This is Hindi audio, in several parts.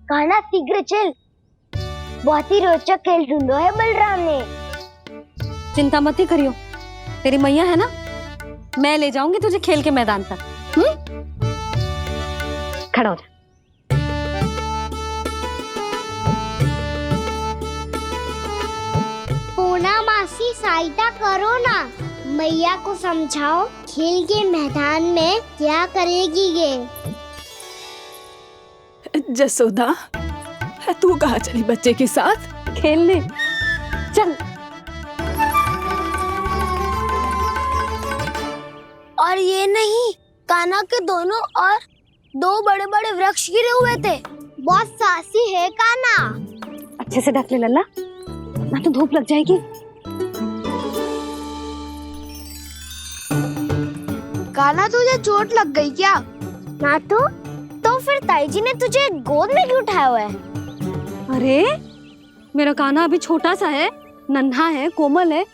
कान्हा शीघ्र चल, बहुत ही रोचक खेल ढूंढो है बलराम ने। चिंता मत ही करियो, तेरी मैया है ना, मैं ले जाऊंगी तुझे खेल के मैदान तक। खड़ा हो जा। पूना मासी सहायता करो ना, मैया को समझाओ खेल के मैदान में क्या करेगी ये। जसोदा, तू कहाँ चली बच्चे के साथ? खेलने चल। और ये नहीं, कान्हा के दोनों और दो बड़े बड़े वृक्ष गिरे हुए थे। बहुत साहसी है कान्हा। अच्छे से ढक ले लल्ला, ना तो धूप लग जाएगी। कान्हा तुझे चोट लग गई क्या? ना तो फिर ताई जी ने तुझे गोद में क्यों उठाया हुआ है? अरे मेरा कान्हा अभी छोटा सा है, नन्हा है, कोमल है।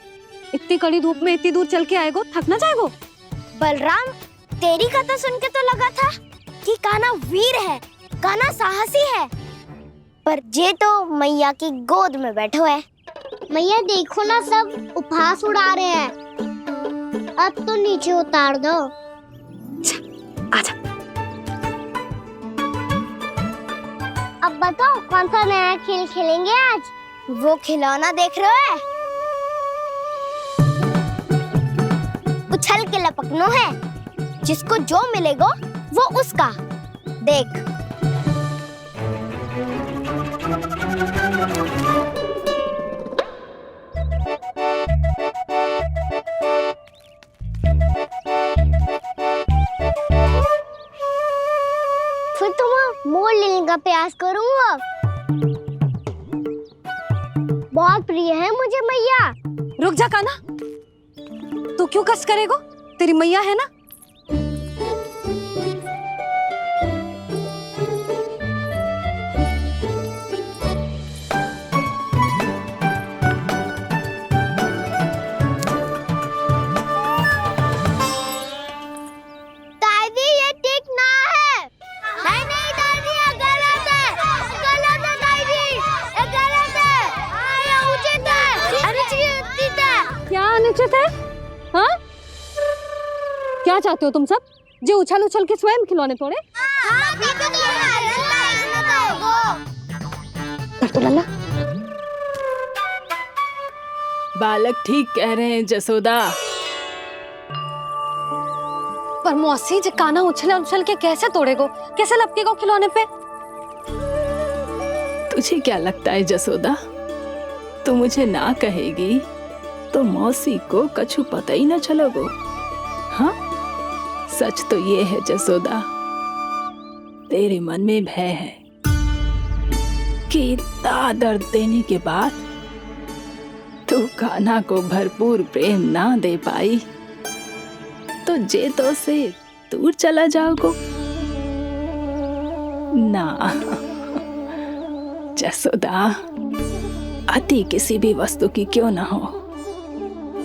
इतनी कड़ी धूप में इतनी दूर चल के आएगो, थक ना जाएगो। बलराम, तेरी कथा सुन के तो लगा था कि कान्हा वीर है, कान्हा साहसी है, पर जे तो मैया की गोद में बैठो है। मैया देखो ना, सब उपहास उड़ा रहे हैं। अब तो नीचे उतार दो। आजा। अब बताओ कौन सा नया खेल खेलेंगे आज? वो खिलौना देख रहे हो? उछल के लपकनो है, जिसको जो मिलेगा वो उसका। देख। फिर तुम मोड़ लेने का प्रयास करूंगा। बहुत प्रिय है मुझे मैया। रुक जा कान्हा, तू क्यों कष्ट करेगो? तेरी मैया है ना। दादी, ये ठीक ना है। नहीं नहीं दादी, ये गलत है। गलत है दादी, ये गलत है। ये उचित है, अनुचित है। क्या अनुचित है? हाँ? क्या चाहते हो तुम सब? जो उछल उछल के स्वयं खिलौने तोड़े? हाँ, भी तो कर तो लल्ला। बालक ठीक कह रहे हैं जसोदा। पर मौसी, जे कान्हा उछल उछल के कैसे तोड़ेगो, कैसे लपकेगो खिलौने पे? तुझे क्या लगता है जसोदा, तू मुझे ना कहेगी तो मौसी को कछु पता ही न चलोगो। हाँ, सच तो ये है जसोदा, तेरे मन में भय है कि इतना दर्द देने के बाद तू कान्हा को भरपूर प्रेम ना दे पाई तो जे तो से दूर चला जाओगो ना। जसोदा, अति किसी भी वस्तु की क्यों ना हो,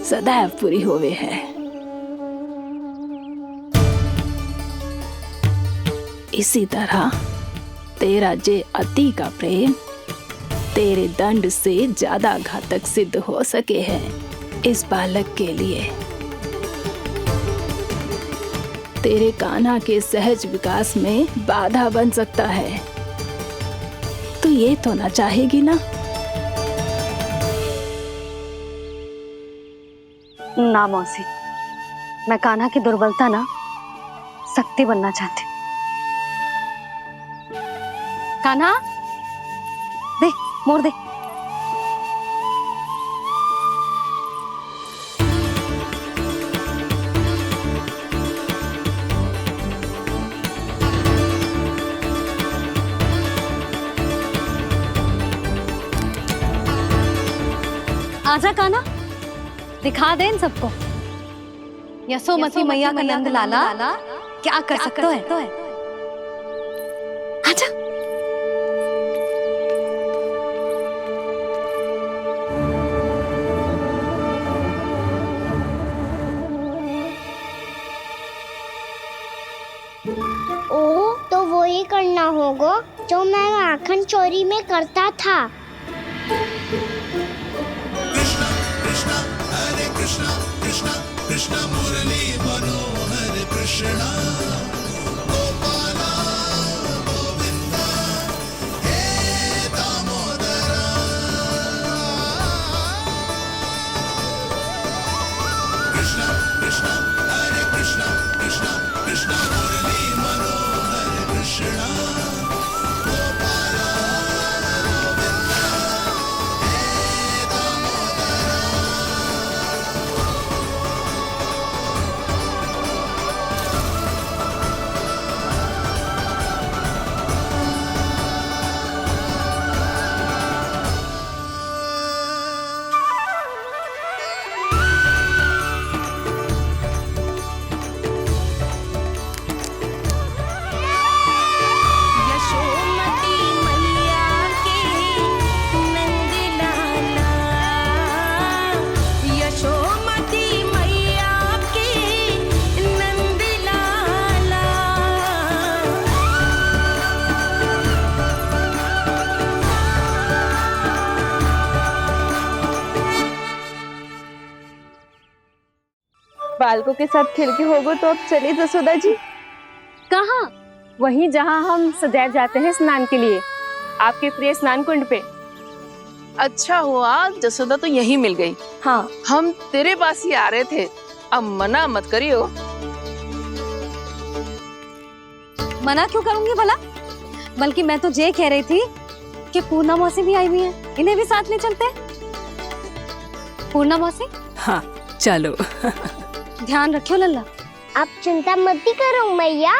सदैव पूरी होवे है। इसी तरह तेरा जे अति का प्रेम तेरे दंड से ज्यादा घातक सिद्ध हो सके है इस बालक के लिए। तेरे कान्हा के सहज विकास में बाधा बन सकता है। तू ये तो ना चाहेगी ना? ना मौसी, मैं कान्हा की दुर्बलता ना शक्ति बनना चाहती। कान्हा, दे, मोड़ दे। आजा कान्हा, दिखा दे इन सबको यशोमती मैया का नंद लाला क्या कर सकता है। आजा। ओ, तो वो ही करना होगा। जो मैं माखन चोरी में करता था। बालकों के साथ खेल के होगो तो अब चलिए जसोदा जी। कहाँ? वहीं जहाँ हम सदैव जाते हैं स्नान के लिए, आपके प्रिय स्नान कुंड पे। अच्छा हुआ जसोदा तो यहीं मिल गई। हाँ, हम तेरे पास ही आ रहे थे, अब मना मत करियो। मना क्यों करूंगी भला? बल्कि मैं तो ये कह रही थी कि पूर्णा मौसी भी आई हुई है, इन्हें भी साथ ले चलते हैं। पूर्णा मौसी, हाँ चलो। ध्यान रखियो लल्ला। आप चिंता मत करो मैया,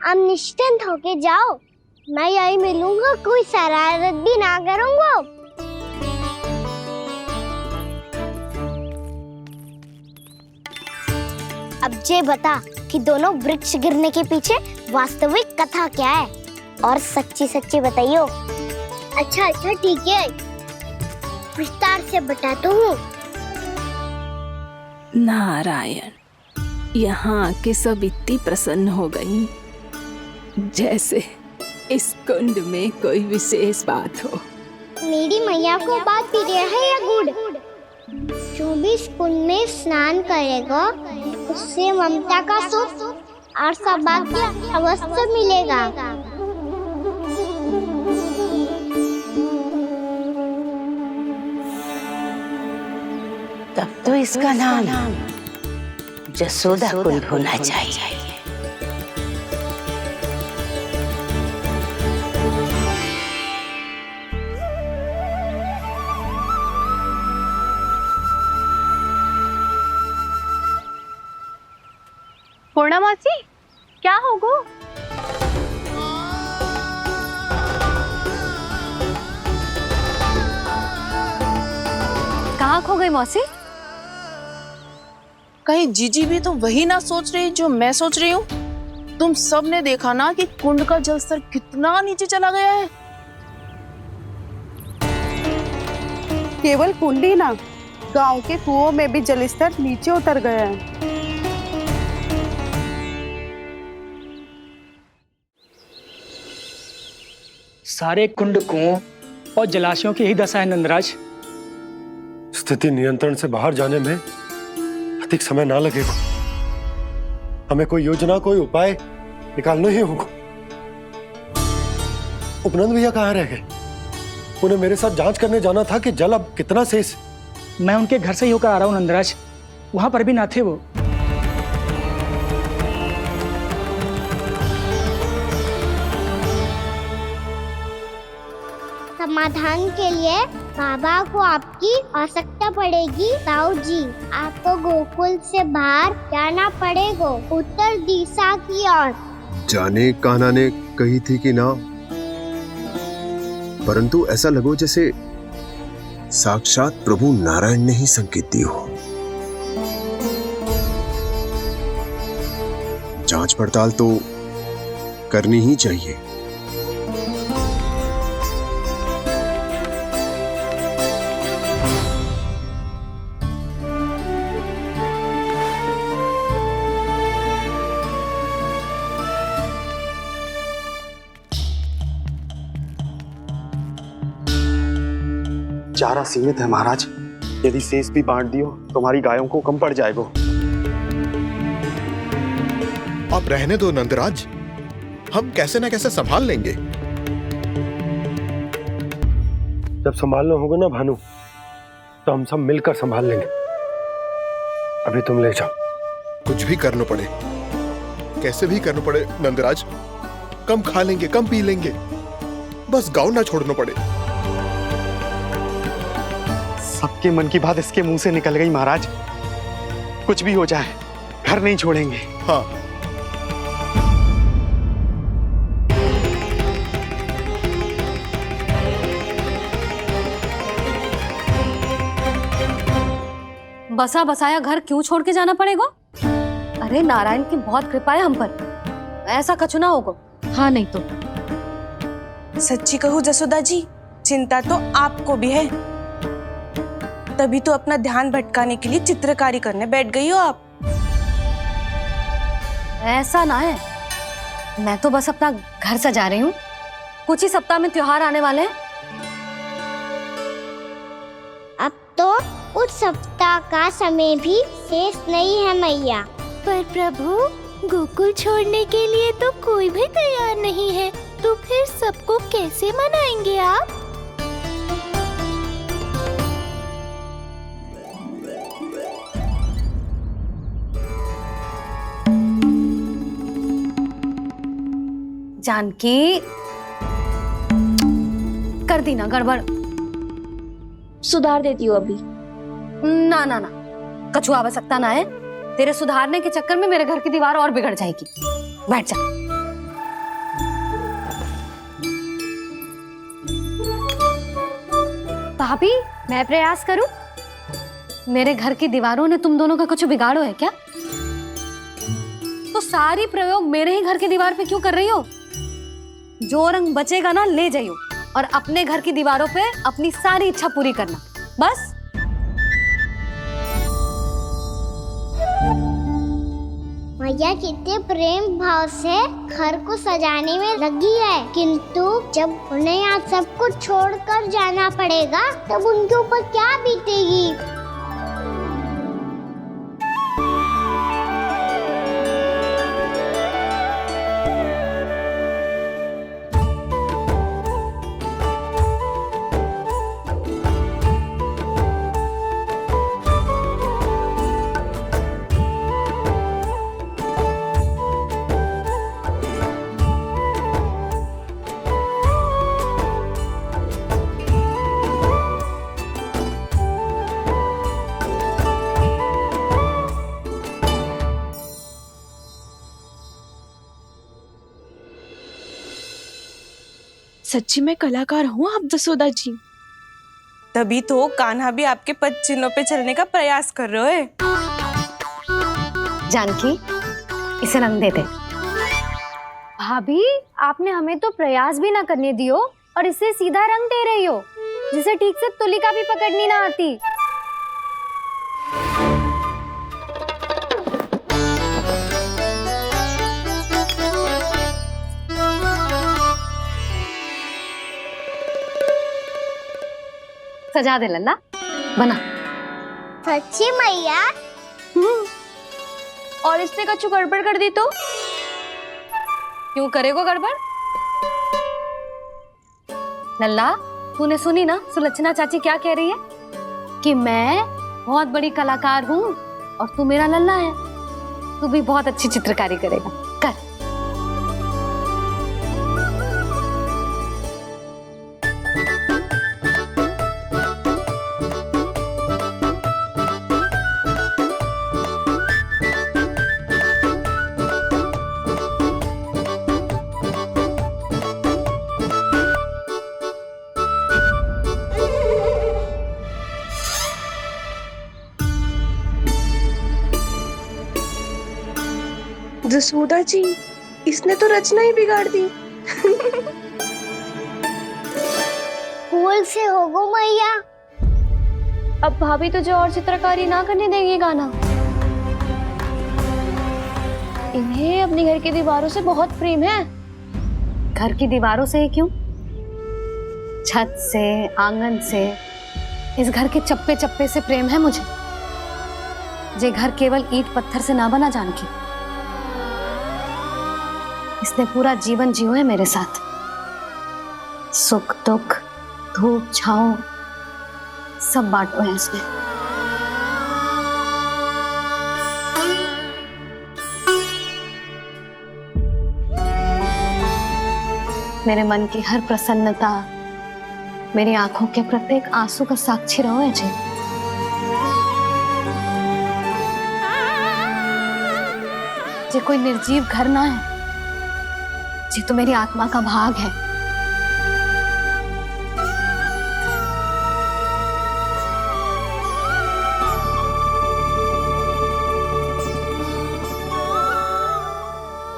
आप निश्चिंत होके जाओ, मैं यही मिलूंगा, कोई शरारत भी ना करूंगा। अब ये बता कि दोनों वृक्ष गिरने के पीछे वास्तविक कथा क्या है, और सच्ची सच्ची बताइयो। अच्छा अच्छा ठीक है, विस्तार से बताता हूँ। नारायण, यहाँ के सब इतनी प्रसन्न हो गई जैसे इस कुंड में कोई विशेष बात हो। मेरी मैया को बात प्रिय है या गुड़? जो भी इस कुंड में स्नान करेगा उससे ममता का सुख और सौभाग्य अवश्य मिलेगा। तब तो इसका नाम जसोदा कुंड होना चाहिए। पूर्णा मौसी, क्या होगो? कहाँ खो गई मौसी? कहीं जीजी भी तो वही ना सोच रही जो मैं सोच रही हूँ। तुम सब ने देखा ना कि कुंड का जल स्तर कितना नीचे चला गया है। केवल कुंड ही ना, गांव के कुओं में भी जलस्तर नीचे उतर गया है। सारे कुंड, कुओं और जलाशयों की ही दशा है नंदराज। स्थिति नियंत्रण से बाहर जाने में अधिक समय ना लगेगा। हमें कोई योजना, कोई उपाय निकालना ही होगा। उपनंद भैया कहाँ रह गए? उन्हें मेरे साथ जांच करने जाना था कि जल अब कितना शेष। मैं उनके घर से ही होकर आ रहा हूँ नंदराज, वहां पर भी ना थे वो। समाधान के लिए बाबा को आपकी आवश्यकता पड़ेगी। ताऊ जी, आपको गोकुल से बाहर जाना पड़ेगा, उत्तर दिशा की ओर। जाने कान्हा ने कही थी कि ना, परंतु ऐसा लगो जैसे साक्षात प्रभु नारायण ने ही संकेत दी हो। जांच पड़ताल तो करनी ही चाहिए। चारा सीमित है महाराज, यदि शेष भी बांट दियो तो हमारी गायों को कम पड़ जाएगा। आप रहने दो नंदराज, हम कैसे ना कैसे संभाल लेंगे। जब संभालना होगा ना भानु, तो हम सब मिलकर संभाल लेंगे। अभी तुम ले जाओ। कुछ भी करना पड़े, कैसे भी करना पड़े नंदराज, कम खा लेंगे, कम पी लेंगे, बस गांव ना छोड़ना पड़े। सबके मन की बात इसके मुंह से निकल गई महाराज। कुछ भी हो जाए घर नहीं छोड़ेंगे। हाँ, बसा बसाया घर क्यों छोड़ के जाना पड़ेगा? अरे नारायण की बहुत कृपा है हम पर, ऐसा कछु ना होगा। हाँ नहीं तो सच्ची कहूँ जसोदा जी, चिंता तो आपको भी है, तभी तो अपना ध्यान भटकाने के लिए चित्रकारी करने बैठ गई हो आप। ऐसा ना है, मैं तो बस अपना घर सजा रही हूँ। कुछ ही सप्ताह में त्योहार आने वाले हैं। अब तो उस सप्ताह का समय भी शेष नहीं है मैया। पर प्रभु, गोकुल छोड़ने के लिए तो कोई भी तैयार नहीं है, तो फिर सबको कैसे मनाएंगे आप? जानकी, कर दी ना गड़बड़। सुधार देती हूँ अभी। ना ना ना, कछु आवश्यकता ना है। तेरे सुधारने के चक्कर में मेरे घर की दीवार और बिगड़ जाएगी। बैठ जा। भाभी, मैं प्रयास करूं? मेरे घर की दीवारों ने तुम दोनों का कुछ बिगाड़ो है क्या? तो सारी प्रयोग मेरे ही घर की दीवार पे क्यों कर रही हो? जो रंग बचेगा ना ले जाइयो, और अपने घर की दीवारों पे अपनी सारी इच्छा पूरी करना, बस। मैया कितने प्रेम भाव से घर को सजाने में लगी है, किंतु जब उन्हें यहाँ सब कुछ छोड़कर जाना पड़ेगा तब उनके ऊपर क्या बीतेगी? सच्ची में कलाकार हूँ आप जसोदा जी, तभी तो कान्हा भी आपके पद चिन्हों पे चलने का प्रयास कर रहे हैं। जानकी, इसे रंग दे दे। भाभी, आपने हमें तो प्रयास भी ना करने दियो और इसे सीधा रंग दे रही हो, जिसे ठीक से तुलिका भी पकड़नी ना आती। सजा दे लल्ला, बना। सच्ची मैया? और इसने कछु गड़बड़ कर दी तो? क्यों करेगो गड़बड़? लल्ला, तूने सुनी ना सुलक्षणा चाची क्या कह रही है? कि मैं बहुत बड़ी कलाकार हूँ और तू मेरा लल्ला है, तू भी बहुत अच्छी चित्रकारी करेगा, कर। जसोदा जी, इसने तो रचना ही बिगाड़ दी। फूल से होगो मैया। अब भाभी तुझे और चित्रकारी ना करने देंगे गाना। इन्हें अपने घर की दीवारों से बहुत प्रेम है। घर की दीवारों से ही क्यों, छत से, आंगन से, इस घर के चप्पे चप्पे से प्रेम है मुझे। जे घर केवल ईंट पत्थर से ना बना जानकी। इसने पूरा जीवन जियो है मेरे साथ। सुख दुख धूप छांव सब बांटो है इसने। मेरे मन की हर प्रसन्नता, मेरी आंखों के प्रत्येक आंसू का साक्षी रहो है जी। जे कोई निर्जीव घर ना है, जे तो मेरी आत्मा का भाग है।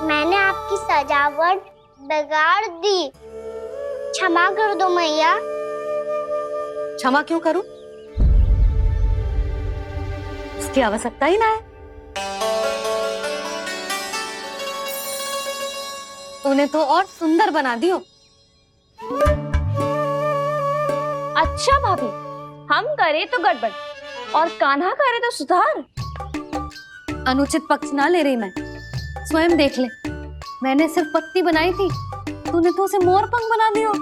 मैंने आपकी सजावट बिगाड़ दी, क्षमा कर दो मैया। क्षमा क्यों करूं? उसकी आवश्यकता ही ना है। तूने तो और सुंदर बना दियो। अच्छा भाभी, हम करे तो गड़बड़ और कान्हा करे तो सुधार। अनुचित पक्ष ना ले रही मैं, स्वयं देख ले। मैंने सिर्फ पत्ती बनाई थी, तूने तो उसे मोर पंख बना दियो।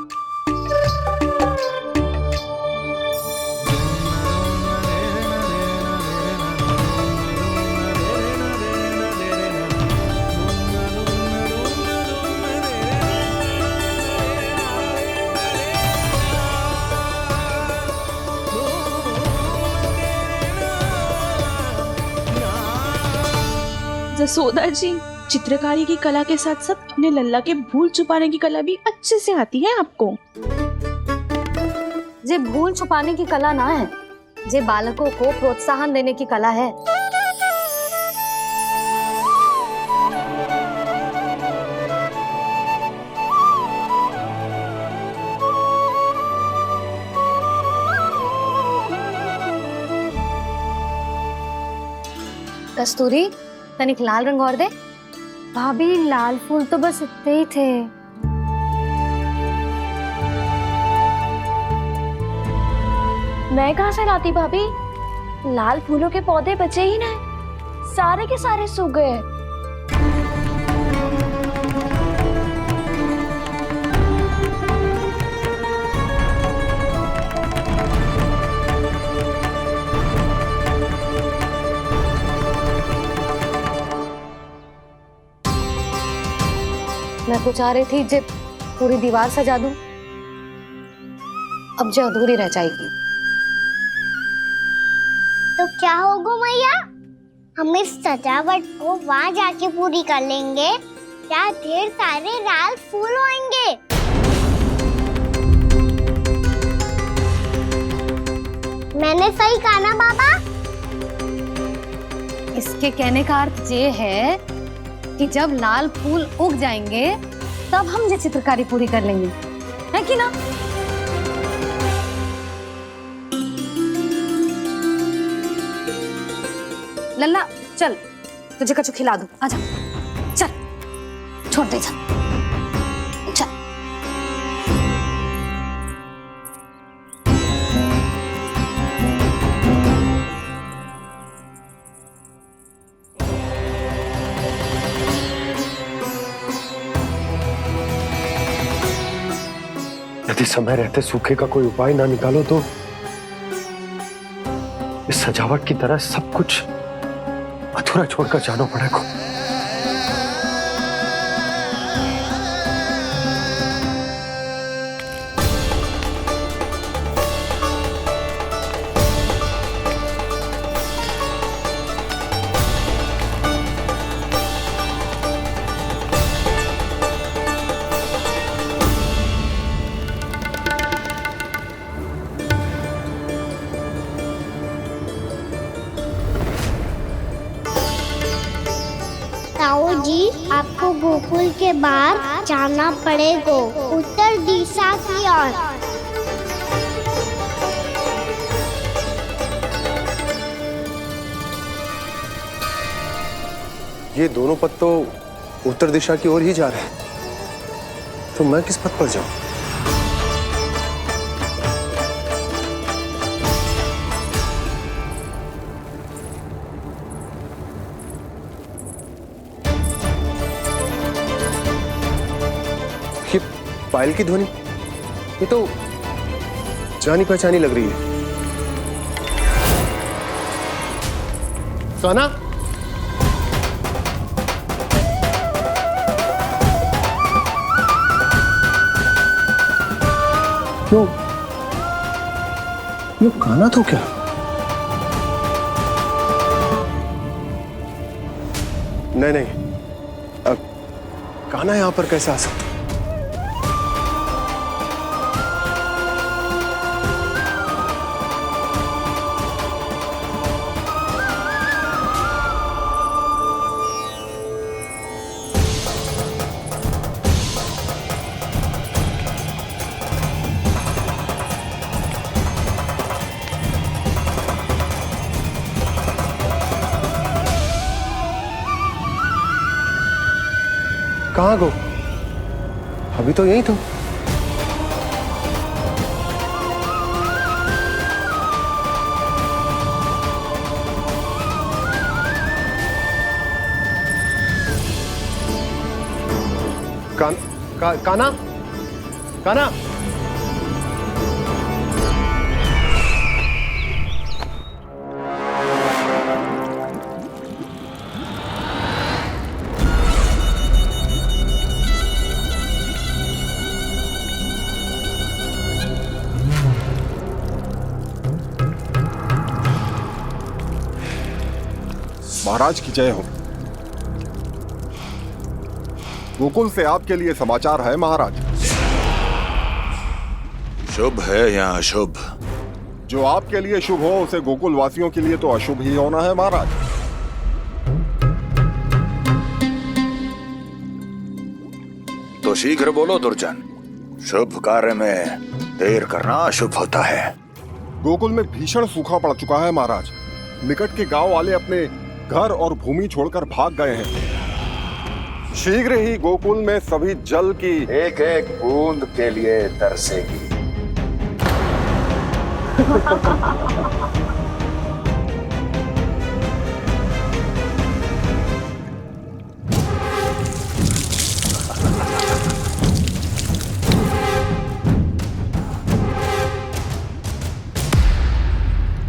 जसोदा जी, चित्रकारी की कला के साथ साथ अपने लल्ला के भूल छुपाने की कला भी अच्छे से आती है आपको। जे भूल छुपाने की कला ना है, जे बालकों को प्रोत्साहन देने की कला है। कस्तूरी, तनिक लाल रंग और दे। भाभी, लाल फूल तो बस इतने ही थे। मैं कहाँ से लाती भाभी? लाल फूलों के पौधे बचे ही नहीं, सारे के सारे सूख गए। मैं तो चाह रही थी जे पूरी दीवार सजा दूं, अब जो अधूरी रह जाएगी। तो क्या होगा मैया? हम इस सजावट को वहाँ जाके पूरी कर लेंगे, क्या ढेर सारे लाल फूल होंगे। मैंने सही कहा ना बाबा? इसके कहने का अर्थ ये है कि जब लाल फूल उग जाएंगे तब हम ये चित्रकारी पूरी कर लेंगे, है कि ना? लल्ला चल, तुझे कछु खिला दूं, आजा। चल, छोड़ दे, चल। यदि समय रहते सूखे का कोई उपाय ना निकालो तो इस सजावट की तरह सब कुछ अधूरा छोड़कर जाना पड़ेगा। ताऊ जी, आपको गोकुल के बाहर जाना पड़ेगा, उत्तर दिशा की ओर। ये दोनों पथ तो उत्तर दिशा की ओर ही जा रहे हैं, तो मैं किस पथ पर जाऊं? पायल की ध्वनि, ये तो जानी पहचानी लग रही है। कान्हा, क्यों? ये कान्हा तो क्या? नहीं नहीं, कान्हा यहां पर कैसे आ सकता? कहाँ गो? अभी तो यही था। कान्हा, कान्हा, महाराज की जय हो। गोकुल से आपके लिए समाचार है महाराज। शुभ है या अशुभ? जो आपके लिए शुभ हो उसे गोकुल वासियों के लिए तो अशुभ ही होना है महाराज। तो शीघ्र बोलो दुर्जन, शुभ कार्य में देर करना अशुभ होता है। गोकुल में भीषण सूखा पड़ चुका है महाराज। निकट के गांव वाले अपने घर और भूमि छोड़कर भाग गए हैं। शीघ्र ही गोकुल में सभी जल की एक एक बूंद के लिए तरसेगी।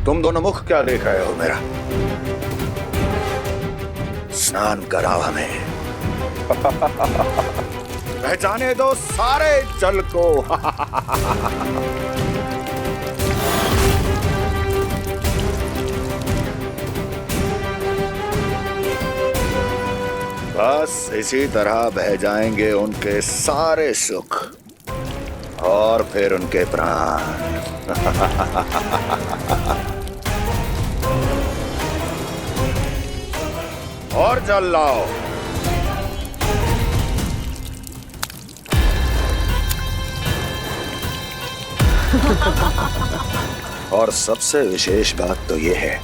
तुम दोनों मुख क्या देख रहे हो मेरा? स्नान कराओ हमें। पहचाने दो सारे जल को। बस इसी तरह बह जाएंगे उनके सारे सुख और फिर उनके प्राण। और जल लाओ। और सबसे विशेष बात तो यह है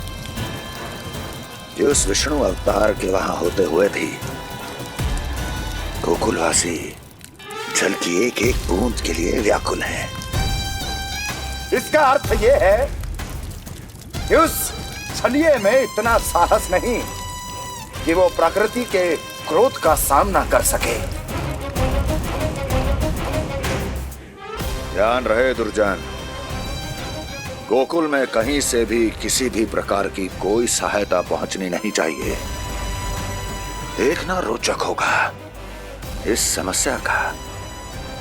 कि उस विष्णु अवतार के वहां होते हुए भी गोकुलवासी जल की एक एक बूंद के लिए व्याकुल हैं। इसका अर्थ यह है कि उस छलिए में इतना साहस नहीं कि वो प्रकृति के क्रोध का सामना कर सके। ध्यान रहे दुर्जन, गोकुल में कहीं से भी किसी भी प्रकार की कोई सहायता पहुंचनी नहीं चाहिए। देखना रोचक होगा इस समस्या का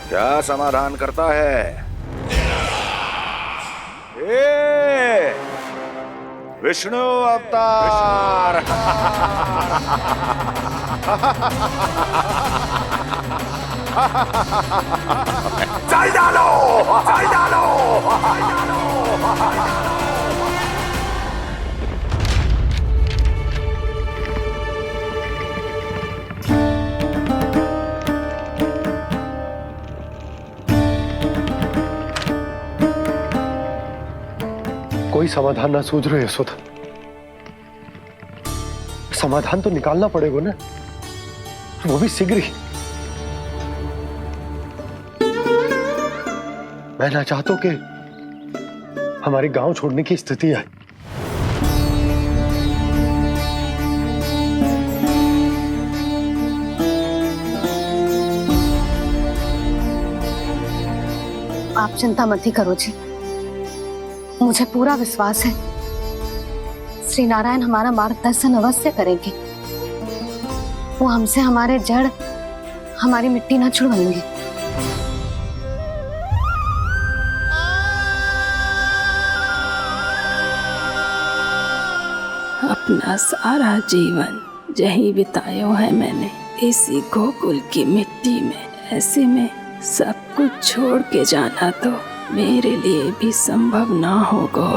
क्या समाधान करता है। विष्णु अवतार। जल डालो, जल डालो, जल डालो। कोई समाधान ना सूझ रहे यशोदा। समाधान तो निकालना पड़ेगा ना, वो भी शीघ्र ही। मैं ना चाहता कि हमारे गांव छोड़ने की स्थिति आए। आप चिंता मत ही करो जी, मुझे पूरा विश्वास है श्री नारायण हमारा मार्गदर्शन अवश्य करेंगे। वो हमसे हमारे जड़, हमारी मिट्टी ना छुड़वाएंगे। अपना सारा जीवन यही बितायो है मैंने, इसी गोकुल की मिट्टी में। ऐसे में सब कुछ छोड़ के जाना तो मेरे लिए भी संभव ना होगा।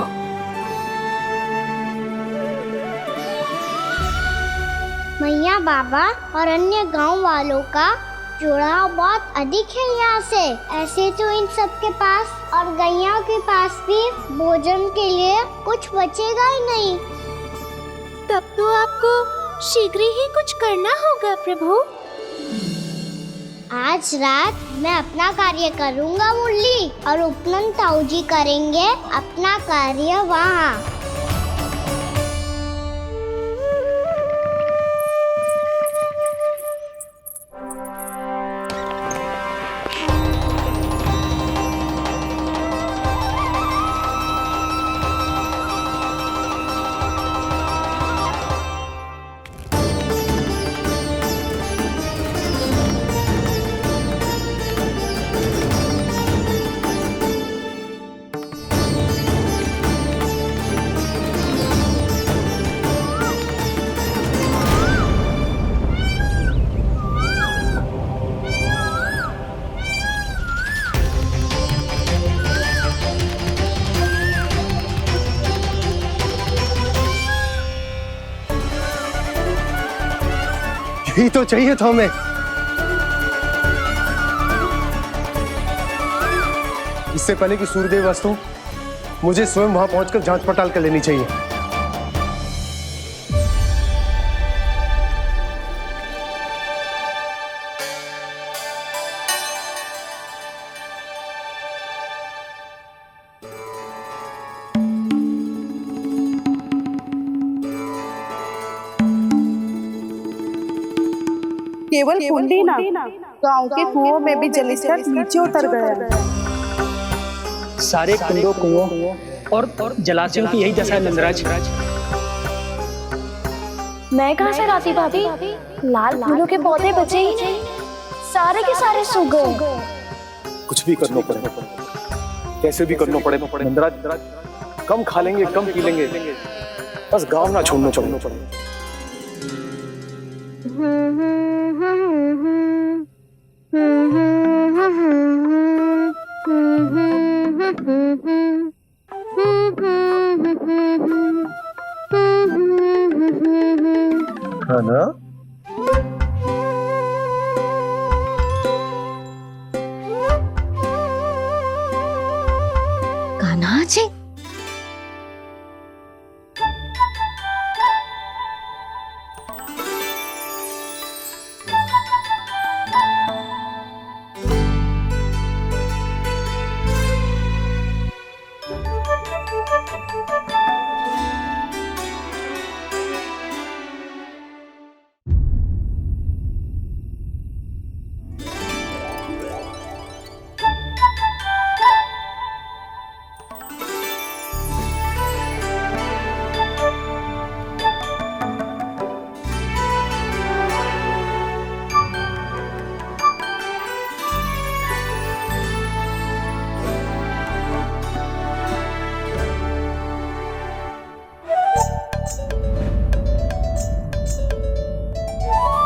मैया, बाबा और अन्य गांव वालों का जुड़ाव बहुत अधिक है यहाँ से। ऐसे तो इन सब के पास और गैया के पास भी भोजन के लिए कुछ बचेगा ही नहीं। तब तो आपको शीघ्र ही कुछ करना होगा प्रभु। आज रात मैं अपना कार्य करूँगा मुरली, और उपनंद ताऊ जी करेंगे अपना कार्य वहाँ। यही तो चाहिए था हमें। इससे पहले कि सूर्यदेव वस्तु, मुझे स्वयं वहां पहुंचकर जांच पड़ताल कर लेनी चाहिए। केवल कुंडी ना, गांव के कुओं में भी जलस्तर नीचे उतर गया है। सारे कुंडों, कुओं और जलाशयों की यही दशा है नंदराज। मैं कहाँ से लाती भाभी? लाल फूलों के पौधे बचे ही नहीं, सारे के सारे सूख गए। कुछ भी करना पड़े, कैसे भी करना पड़े नंदराज। कम खा लेंगे, कम पी लेंगे, बस गांव ना छोड़ना चाहिए। खाना कान्हा जी,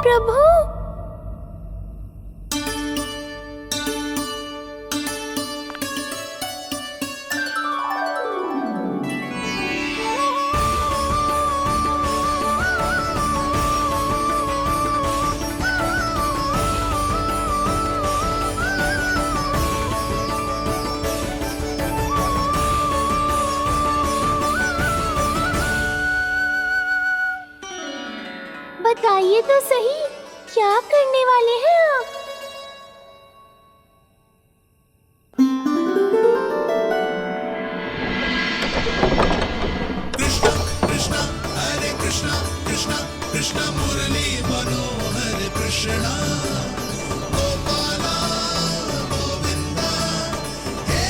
प्रभु, बताइए तो सही, क्या करने वाले हैं आप? कृष्ण मुरली मनोहर कृष्ण गोपाला गोविंदा हे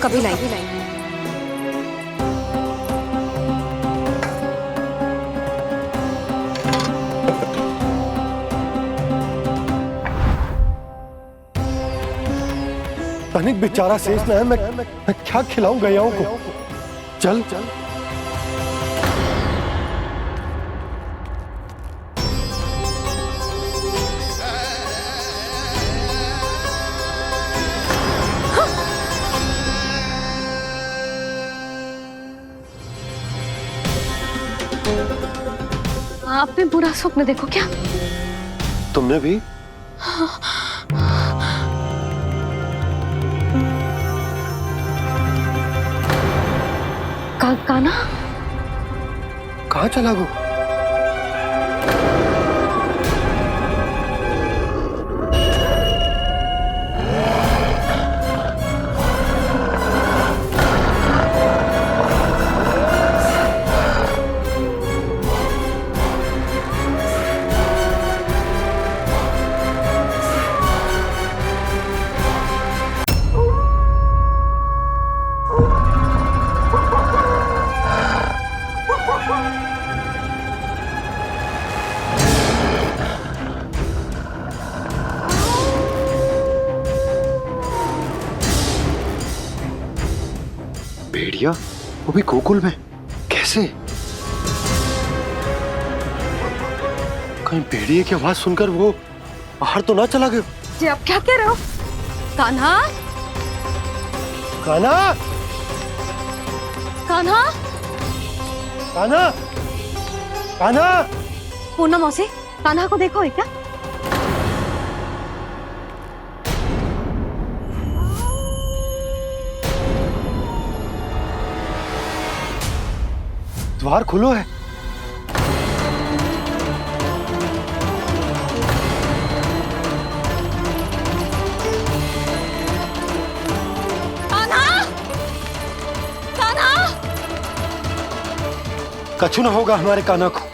कभी लाई। तनिक बेचारा शेष में है, मैं क्या खिलाऊं गयाओं को। चल चल आपने बुरा स्वप्न देखो क्या? तुमने भी? काना कहाँ चला गो? भेड़िया वो भी गोकुल में कैसे? कहीं भेड़िए की आवाज सुनकर वो बाहर तो ना चला गया? जी आप क्या कह रहे हो? कान्हा, कान्हा, कान्हा, कान्हा, कान्हा। पूनम मौसी, कान्हा को देखो है क्या? द्वार खुलो है। कान्हा, कान्हा, कछु ना होगा हमारे कान्हा को।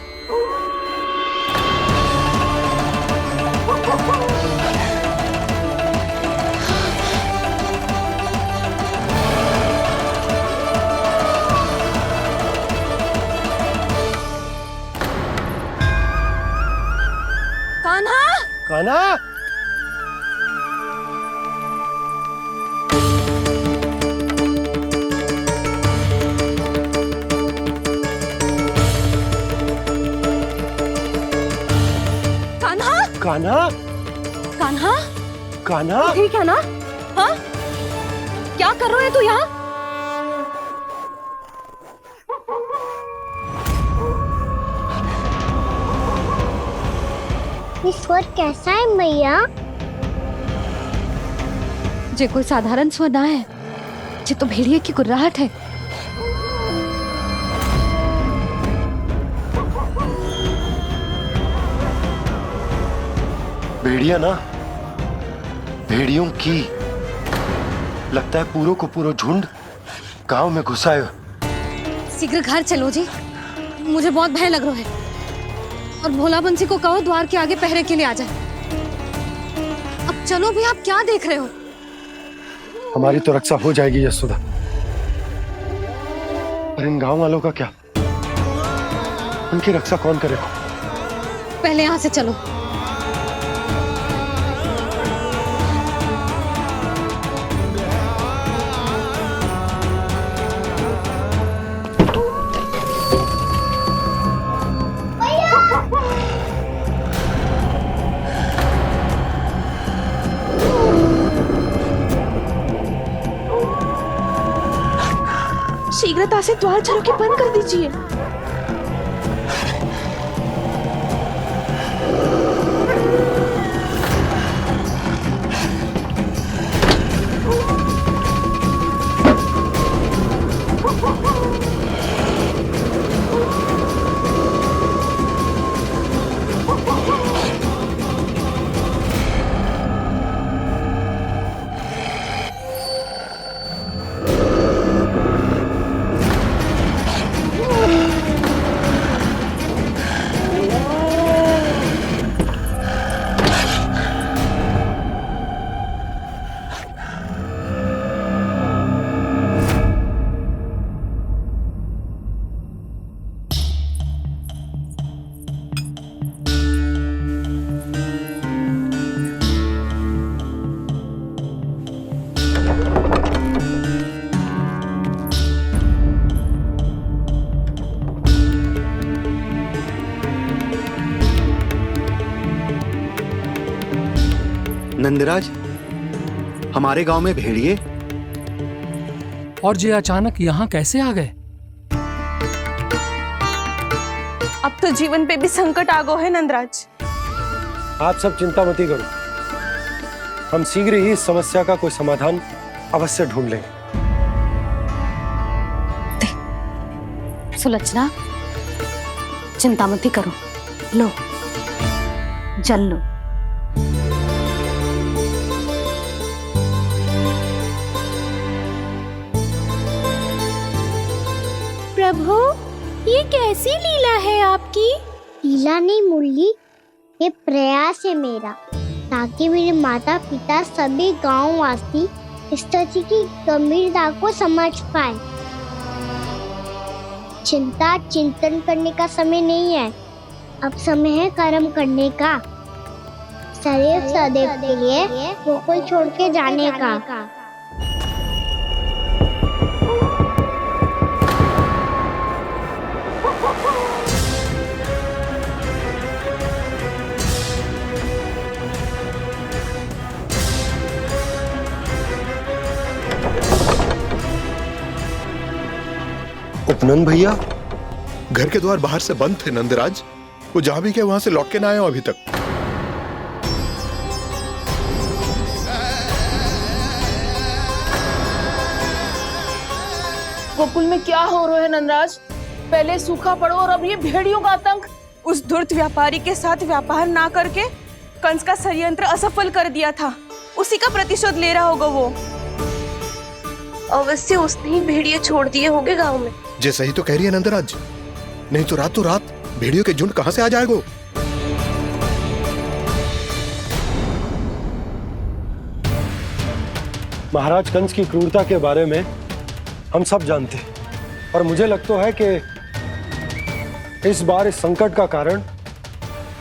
कान्हा, कान्हा, कान्हा, कान्हा, कान्हा। ठीक है ना? हाँ? क्या कर रहे हो तू यहाँ? ये स्वर कैसा है मैया? जे कोई साधारण स्वर ना है, जे तो भेड़िए की गुर्राहट है। भेड़िया ना, भेड़ियों की लगता है पूरों को पूरा झुंड गांव में घुसाए। शीघ्र घर चलो जी, मुझे बहुत भय लग रहा है। और भोला बंसी को कहो द्वार के आगे पहरे के लिए आ जाए। अब चलो भी, आप क्या देख रहे हो? हमारी तो रक्षा हो जाएगी यशोदा, पर इन गांव वालों का क्या? उनकी रक्षा कौन करेगा? पहले यहाँ से चलो। शीघ्रता से द्वार चारों के बंद कर दीजिए। नंदराज, हमारे गांव में भेड़िए और ये अचानक यहाँ कैसे आ गए? अब तो जीवन पे भी संकट आ गो है नंदराज। आप सब चिंता मत करो, हम शीघ्र ही इस समस्या का कोई समाधान अवश्य ढूंढ लेंगे। सुलोचना, चिंता मत करो, लो जल लो। प्रभु, ये कैसी लीला है आपकी? लीला नहीं मुरली, ये प्रयास है मेरा, ताकि मेरे माता पिता सभी गांव वासी स्थिति की गंभीरता को समझ पाए। चिंता चिंतन करने का समय नहीं है, अब समय है कर्म करने का, सदैव सदैव के लिए गोकुल छोड़ के जाने का। उपनंद भैया, घर के द्वार बाहर से बंद थे नंदराज, वो जहां भी गए वहां से लौट के ना आए हो अभी तक। गोकुल में क्या हो रहा है नंदराज? पहले सूखा पड़ो और अब ये भेड़ियों का आतंक। उस धूर्त व्यापारी के साथ व्यापार ना करके कंस का षड्यंत्र असफल कर दिया था, उसी का प्रतिशोध ले रहा होगा वो। अवश्य उसने ही भेड़िए छोड़ दिए होंगे गांव में। जे सही तो कह रही है नंदराज, नहीं तो रात भेड़ियों के झुंड कहां से आ जाएगा? महाराज कंस की क्रूरता के बारे में हम सब जानते हैं, और मुझे लगता है कि इस बार इस संकट का कारण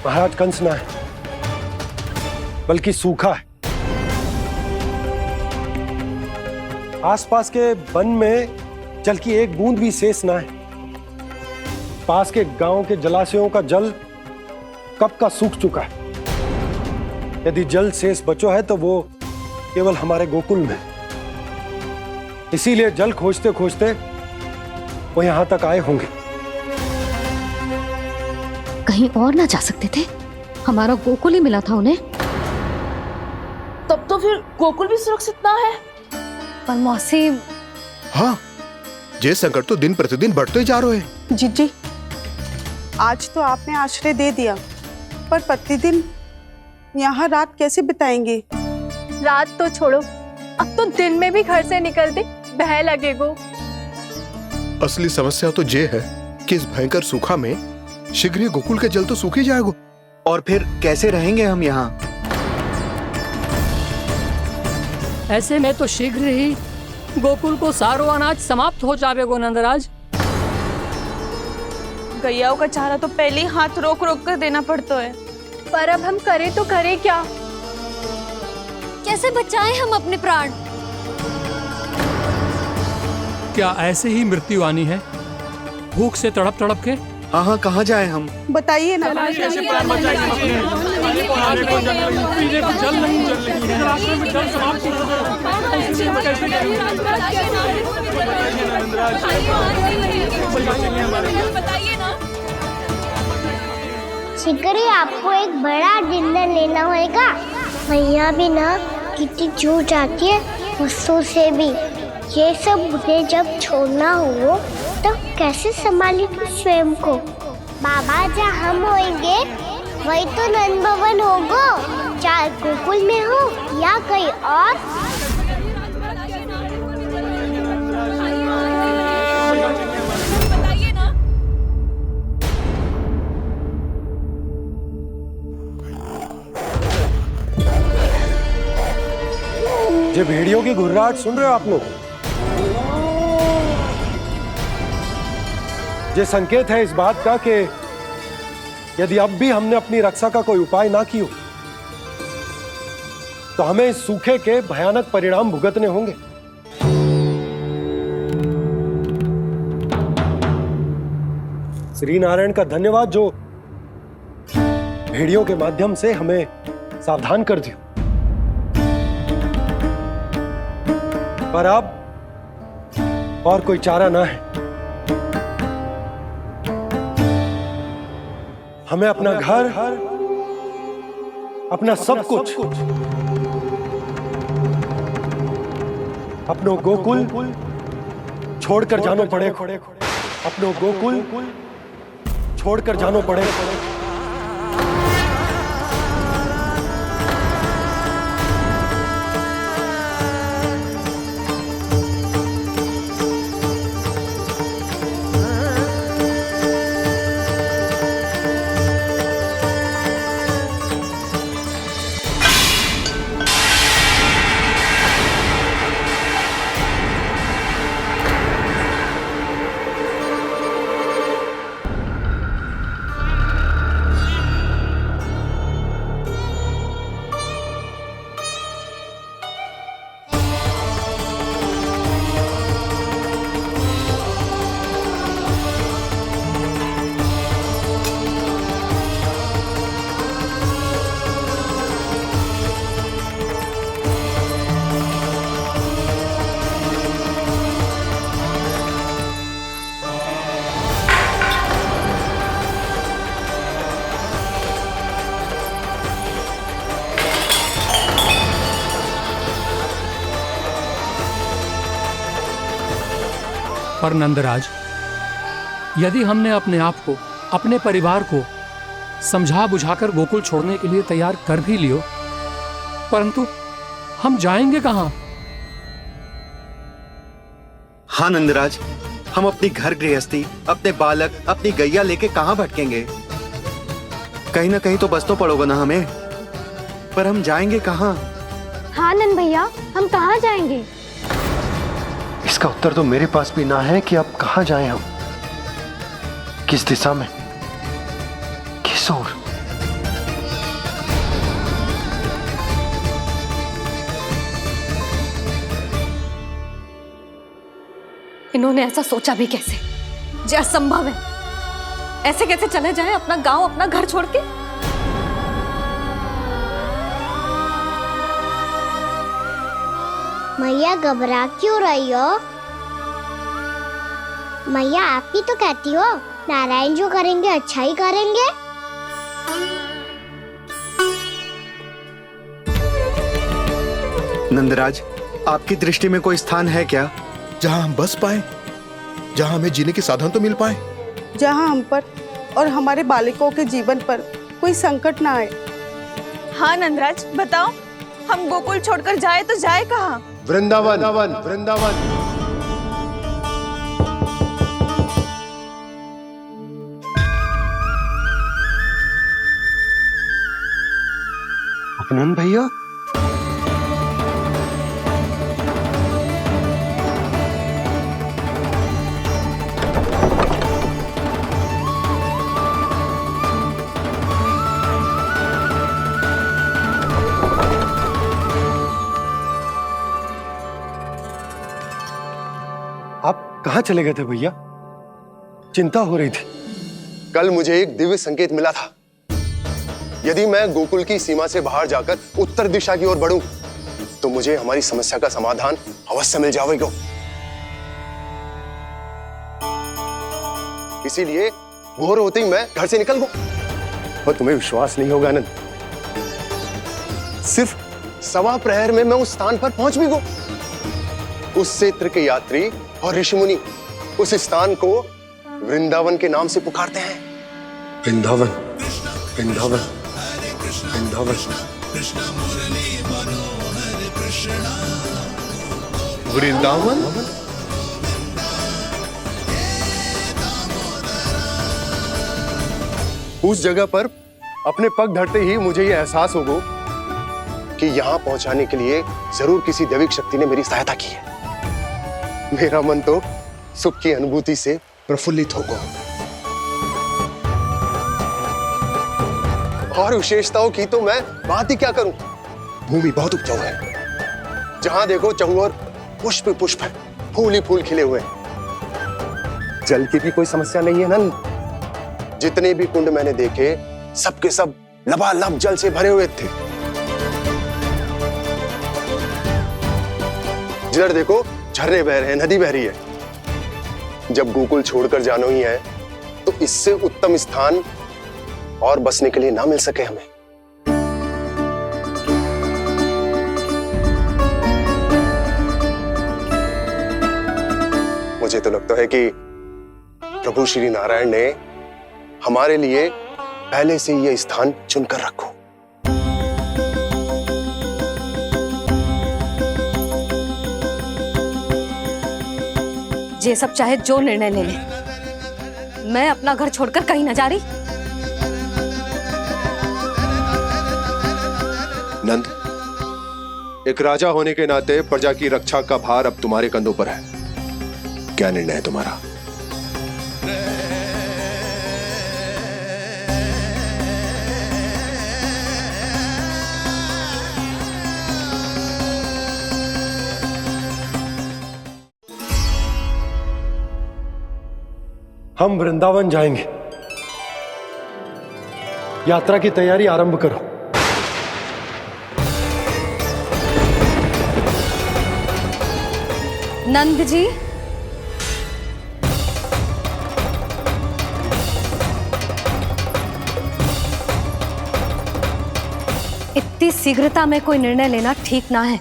महाराज कंस ना है, बल्कि सूखा है। आसपास के वन में जल की एक बूंद भी शेष ना है। पास के गांव के जलाशयों का जल कब का सूख चुका है। यदि जल शेष बचो है तो वो केवल हमारे गोकुल में। इसीलिए जल खोजते खोजते वो यहां तक आए होंगे। कहीं और ना जा सकते थे? हमारा गोकुल ही मिला था उन्हें। तब तो फिर गोकुल भी सुरक्षित ना है। पर मौसी, हाँ, ये संकट तो दिन प्रतिदिन बढ़ते ही जा रहे हैं। जीजी, आज तो आपने आश्रय दे दिया, पर प्रतिदिन यहाँ रात कैसे बिताएंगे? रात तो छोड़ो, अब तो दिन में भी घर से निकलते भय लगेगो। असली समस्या तो ये है कि इस भयंकर सूखा में शीघ्र ही गोकुल के जल तो सूख ही जाएगा। और फिर कैसे रहेंगे हम यहाँ? ऐसे में तो शीघ्र ही गोकुल को सारो अनाज समाप्त हो जाएगा नंदराज। गैयाओं का चारा तो पहले ही हाथ रोक रोक कर देना पड़ता है। पर अब हम करें तो करें क्या? कैसे बचाएं हम अपने प्राण? क्या ऐसे ही मृत्यु आनी है, भूख से तड़प तड़प के? हाँ, कहाँ जाए हम? बताइए ना। शीघ्र ही आपको एक बड़ा डिनर लेना होगा। मैया भी ना कितनी जूझ जाती है गुस्सों से भी। ये सब मुझे जब छोड़ना हो तो कैसे संभालेंगे स्वयं को? बाबा जहाँ हम होंगे वही तो नंद भवन होगा, चाहे गोकुल में हो या कहीं और। ये भेड़ियों की घुर्राहट सुन रहे हो आप लोग? ये संकेत है इस बात का कि यदि अब भी हमने अपनी रक्षा का कोई उपाय ना किया तो हमें इस सूखे के भयानक परिणाम भुगतने होंगे। श्री नारायण का धन्यवाद जो भेड़ियों के माध्यम से हमें सावधान कर दिया। पर अब और कोई चारा ना है। हमें अपना घर, अपना सब कुछ, अपनो गोकुल छोड़कर जानो पड़े। अपनो गोकुल छोड़कर जानो पड़े। पर नंदराज, यदि हमने अपने आप को, अपने परिवार को समझा बुझाकर गोकुल छोड़ने के लिए तैयार कर भी लियो, परंतु हम जाएंगे कहां? हाँ नंदराज, हम अपनी घर गृहस्थी, अपने बालक, अपनी गैया लेके कहां भटकेंगे? कहीं ना कहीं तो बस तो पड़ोगा ना हमें, पर हम जाएंगे कहां? हाँ नंद भैया, हम कहाँ जाएंगे? इसका उत्तर तो मेरे पास भी ना है कि अब कहां जाएं हम, किस दिशा में, किस ओर। इन्होंने ऐसा सोचा भी कैसे? जो असंभव है। ऐसे कैसे चले जाएं अपना गांव, अपना घर छोड़ के? मैया घबरा क्यों रही हो? मैया आप ही तो कहती हो नारायण जो करेंगे अच्छा ही करेंगे। नंदराज, आपकी दृष्टि में कोई स्थान है क्या जहां हम बस पाए, जहां हमें जीने के साधन तो मिल पाए, जहाँ हम पर और हमारे बालकों के जीवन पर कोई संकट ना आए। हाँ नंदराज, बताओ, हम गोकुल छोड़कर जाए तो जाए कहाँ? वृंदावन, वृंदावन। अपनन भैया, आप कहाँ चले गए थे भैया? चिंता हो रही थी। कल मुझे एक दिव्य संकेत मिला था। यदि मैं गोकुल की सीमा से बाहर जाकर उत्तर दिशा की ओर बढ़ूं, तो मुझे हमारी समस्या का समाधान अवश्य मिल जाएगा। इसीलिए भोर होते ही मैं घर से निकल गया। और तुम्हें विश्वास नहीं होगा आनंद, सिर्फ सवा प्रहर में मैं उस स्थान पर पहुंच भी गया। उस क्षेत्र के यात्री और ऋषि मुनि उस स्थान को वृंदावन के नाम से पुकारते हैं। वृंदावन, वृंदावन, वृंदावन। वृंदावन? उस जगह पर अपने पग धरते ही मुझे यह एहसास होगा कि यहां पहुंचाने के लिए जरूर किसी दैविक शक्ति ने मेरी सहायता की है। मेरा मन तो सुख की अनुभूति से प्रफुल्लित होगा। और विशेषताओं की तो मैं बात ही क्या करूं। भूमि बहुत उपजाऊ है, जहां देखो चहुओर पुष्प पुष्प है, फूल ही फूल खिले हुए हैं। जल की भी कोई समस्या नहीं है नंद। जितने भी कुंड मैंने देखे, सबके सब लबालब जल से भरे हुए थे। जिधर देखो झरने बह रहे हैं, नदी बह रही है। जब गोकुल छोड़कर जाना ही है तो इससे उत्तम स्थान और बसने के लिए ना मिल सके हमें। मुझे तो लगता है कि प्रभु श्री नारायण ने हमारे लिए पहले से यह स्थान चुनकर रखो। ये सब चाहे जो निर्णय ले ले, मैं अपना घर छोड़कर कहीं न जा रही। नंद, एक राजा होने के नाते प्रजा की रक्षा का भार अब तुम्हारे कंधों पर है। क्या निर्णय है तुम्हारा? हम वृंदावन जाएंगे। यात्रा की तैयारी आरंभ करो। नंद जी, इतनी शीघ्रता में कोई निर्णय लेना ठीक ना है।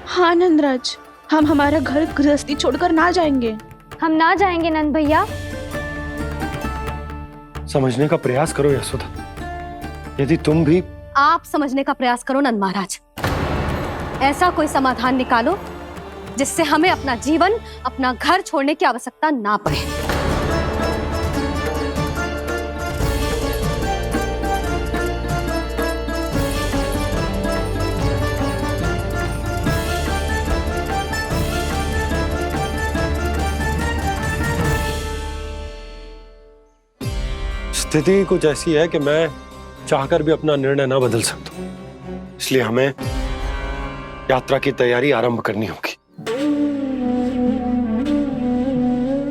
हाँ नंदराज, हम हमारा घर गृहस्थी छोड़कर ना जाएंगे। हम ना जाएंगे नंद भैया। समझने का प्रयास करो यशोदा। यदि तुम भी आप समझने का प्रयास करो नंद महाराज। ऐसा कोई समाधान निकालो जिससे हमें अपना जीवन, अपना घर छोड़ने की आवश्यकता ना पड़े। स्थिति कुछ ऐसी है कि मैं चाहकर भी अपना निर्णय ना बदल सकता, इसलिए हमें यात्रा की तैयारी आरंभ करनी होगी।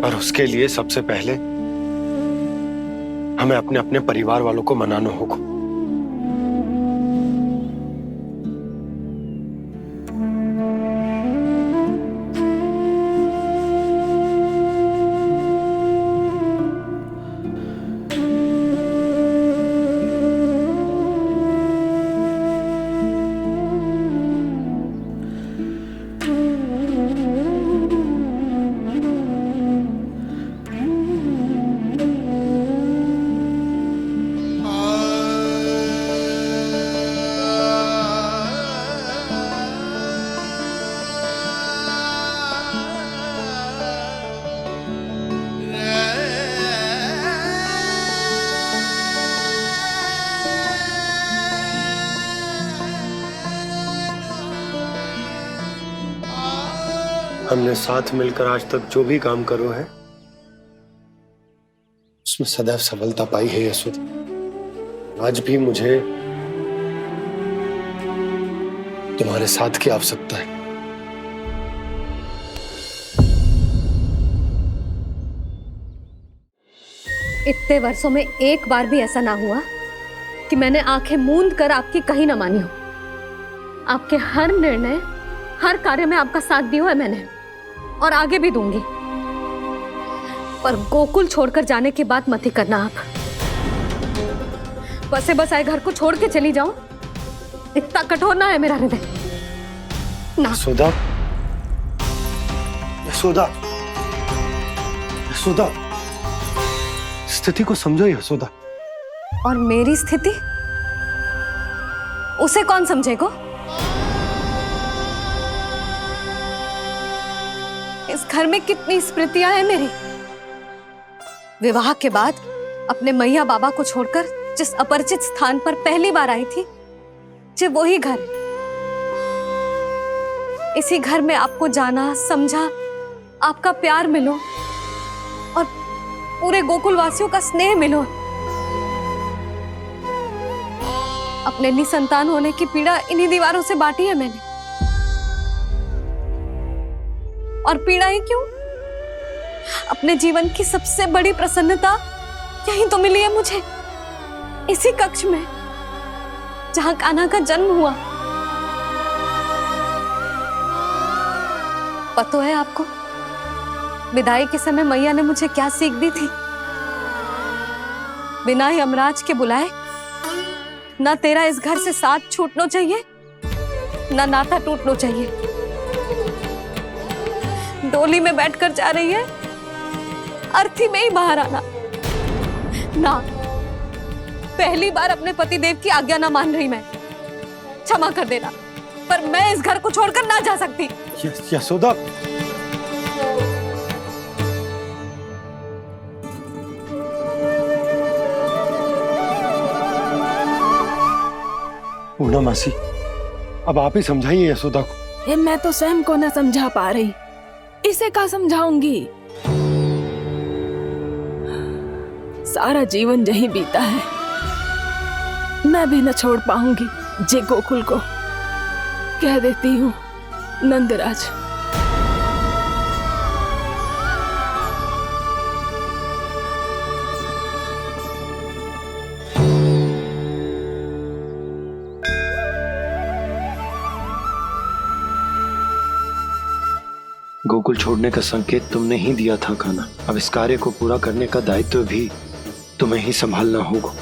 और उसके लिए सबसे पहले हमें अपने अपने परिवार वालों को मनाना होगा। हमने साथ मिलकर आज तक जो भी काम करो है उसमें सदैव सफलता पाई है यशोदा। आज भी मुझे तुम्हारे साथ की आवश्यकता है। इतने वर्षों में एक बार भी ऐसा ना हुआ कि मैंने आंखें मूंद कर आपकी कहीं ना मानी हो। आपके हर निर्णय, हर कार्य में आपका साथ दिया है मैंने, और आगे भी दूंगी। पर गोकुल छोड़कर जाने की बात मत ही करना आप। बसे बसाए घर को छोड़ के चली जाऊं, इतना कठोर ना है मेरा हृदय ना। यशोदा, यशोदा, यशोदा, स्थिति को समझो यशोदा। और मेरी स्थिति उसे कौन समझेगा? इस घर में कितनी स्मृतियां हैं मेरी। विवाह के बाद अपने मैया बाबा को छोड़कर जिस अपरिचित स्थान पर पहली बार आई थी, जो वही घर। इसी घर में आपको जाना, समझा, आपका प्यार मिलो और पूरे गोकुल वासियों का स्नेह मिलो। अपने निसंतान होने की पीड़ा इन्हीं दीवारों से बांटी है मैंने। और पीड़ा ही क्यों? अपने जीवन की सबसे बड़ी प्रसन्नता यही तो मिली है मुझे, इसी कक्ष में जहां कान्हा का जन्म हुआ। पता है आपको विदाई के समय मैया ने मुझे क्या सीख दी थी? बिना ही यमराज के बुलाए ना तेरा इस घर से साथ छूटना चाहिए, ना नाता टूटना चाहिए। डोली में बैठकर जा रही है, अर्थी में ही बाहर आना ना। पहली बार अपने पतिदेव की आज्ञा ना मान रही मैं, क्षमा कर देना, पर मैं इस घर को छोड़कर ना जा सकती। यशोदा, पूर्णा मासी, अब आप ही समझाइए यशोदा को। ये मैं तो स्वयं को न समझा पा रही, इसे क्या समझाऊंगी? सारा जीवन यही बीता है, मैं भी न छोड़ पाऊंगी जे गोकुल को। कह देती हूँ नंदराज। गोकुल छोड़ने का संकेत तुमने ही दिया था कान्हा। अब इस कार्य को पूरा करने का दायित्व भी तुम्हें ही संभालना होगा।